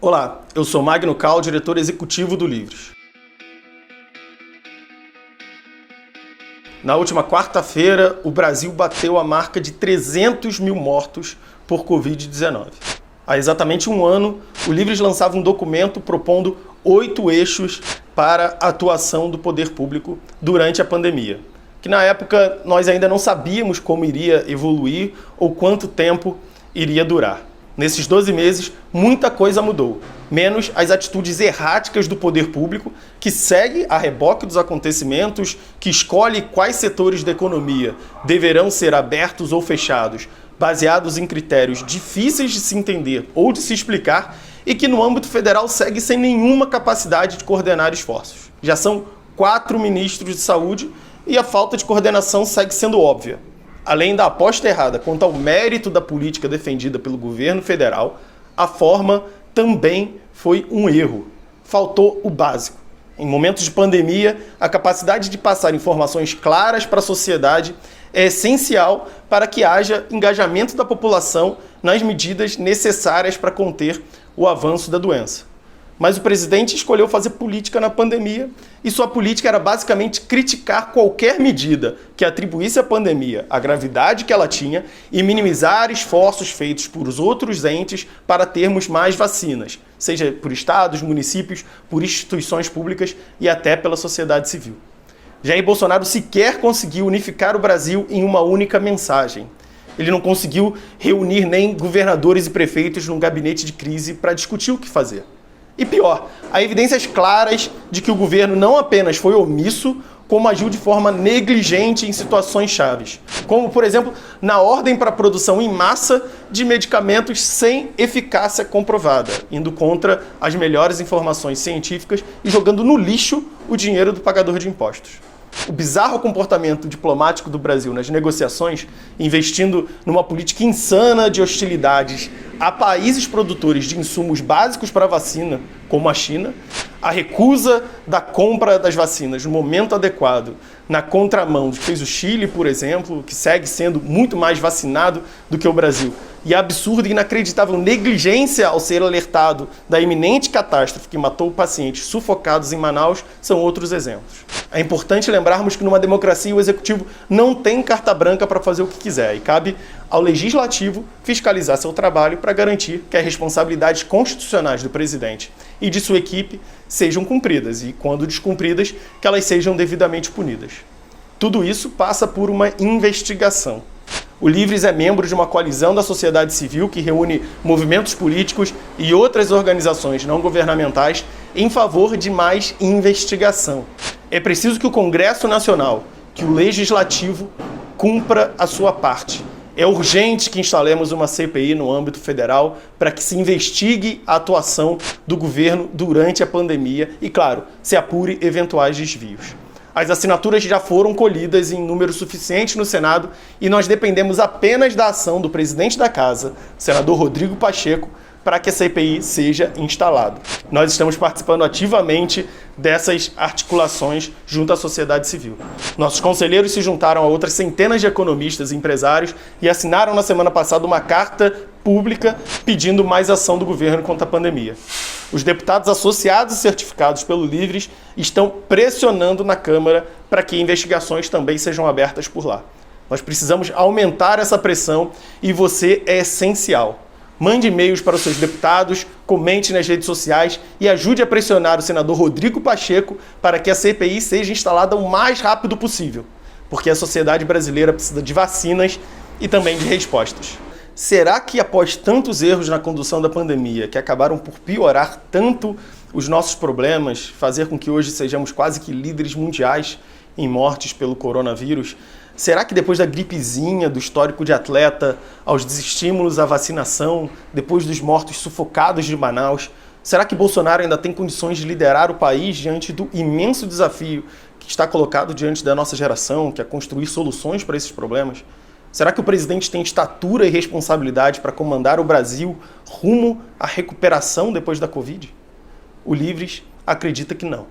Olá, eu sou Magno Cal, diretor executivo do Livres. Na última quarta-feira, o Brasil bateu a marca de 300 mil mortos por Covid-19. Há exatamente um ano, o Livres lançava um documento propondo 8 eixos para a atuação do poder público durante a pandemia, que na época nós ainda não sabíamos como iria evoluir ou quanto tempo iria durar. Nesses 12 meses, muita coisa mudou, menos as atitudes erráticas do poder público, que segue a reboque dos acontecimentos, que escolhe quais setores da economia deverão ser abertos ou fechados, baseados em critérios difíceis de se entender ou de se explicar, e que no âmbito federal segue sem nenhuma capacidade de coordenar esforços. Já são 4 ministros de saúde e a falta de coordenação segue sendo óbvia. Além da aposta errada quanto ao mérito da política defendida pelo governo federal, a forma também foi um erro. Faltou o básico. Em momentos de pandemia, a capacidade de passar informações claras para a sociedade é essencial para que haja engajamento da população nas medidas necessárias para conter o avanço da doença. Mas o presidente escolheu fazer política na pandemia e sua política era basicamente criticar qualquer medida que atribuísse à pandemia a gravidade que ela tinha e minimizar esforços feitos por os outros entes para termos mais vacinas, seja por estados, municípios, por instituições públicas e até pela sociedade civil. Jair Bolsonaro sequer conseguiu unificar o Brasil em uma única mensagem. Ele não conseguiu reunir nem governadores e prefeitos num gabinete de crise para discutir o que fazer. E pior, há evidências claras de que o governo não apenas foi omisso, como agiu de forma negligente em situações chaves. Como, por exemplo, na ordem para a produção em massa de medicamentos sem eficácia comprovada, indo contra as melhores informações científicas e jogando no lixo o dinheiro do pagador de impostos. O bizarro comportamento diplomático do Brasil nas negociações, investindo numa política insana de hostilidades a países produtores de insumos básicos para a vacina, como a China, a recusa da compra das vacinas no momento adequado, na contramão do que fez o Chile, por exemplo, que segue sendo muito mais vacinado do que o Brasil, e a absurda e inacreditável negligência ao ser alertado da iminente catástrofe que matou pacientes sufocados em Manaus, são outros exemplos. É importante lembrarmos que numa democracia o executivo não tem carta branca para fazer o que quiser e cabe ao legislativo fiscalizar seu trabalho para garantir que as responsabilidades constitucionais do presidente e de sua equipe sejam cumpridas e, quando descumpridas, que elas sejam devidamente punidas. Tudo isso passa por uma investigação. O Livres é membro de uma coalizão da sociedade civil que reúne movimentos políticos e outras organizações não governamentais em favor de mais investigação. É preciso que o Congresso Nacional, que o Legislativo, cumpra a sua parte. É urgente que instalemos uma CPI no âmbito federal para que se investigue a atuação do governo durante a pandemia e, claro, se apure eventuais desvios. As assinaturas já foram colhidas em número suficiente no Senado e nós dependemos apenas da ação do presidente da Casa, senador Rodrigo Pacheco, para que a CPI seja instalada. Nós estamos participando ativamente dessas articulações junto à sociedade civil. Nossos conselheiros se juntaram a outras centenas de economistas e empresários e assinaram na semana passada uma carta pública pedindo mais ação do governo contra a pandemia. Os deputados associados e certificados pelo Livres estão pressionando na Câmara para que investigações também sejam abertas por lá. Nós precisamos aumentar essa pressão e você é essencial. Mande e-mails para os seus deputados, comente nas redes sociais e ajude a pressionar o senador Rodrigo Pacheco para que a CPI seja instalada o mais rápido possível, porque a sociedade brasileira precisa de vacinas e também de respostas. Será que após tantos erros na condução da pandemia, que acabaram por piorar tanto os nossos problemas, fazer com que hoje sejamos quase que líderes mundiais em mortes pelo coronavírus, será que depois da gripezinha, do histórico de atleta, aos desestímulos à vacinação, depois dos mortos sufocados de Manaus, será que Bolsonaro ainda tem condições de liderar o país diante do imenso desafio que está colocado diante da nossa geração, que é construir soluções para esses problemas? Será que o presidente tem estatura e responsabilidade para comandar o Brasil rumo à recuperação depois da Covid? O Livres acredita que não.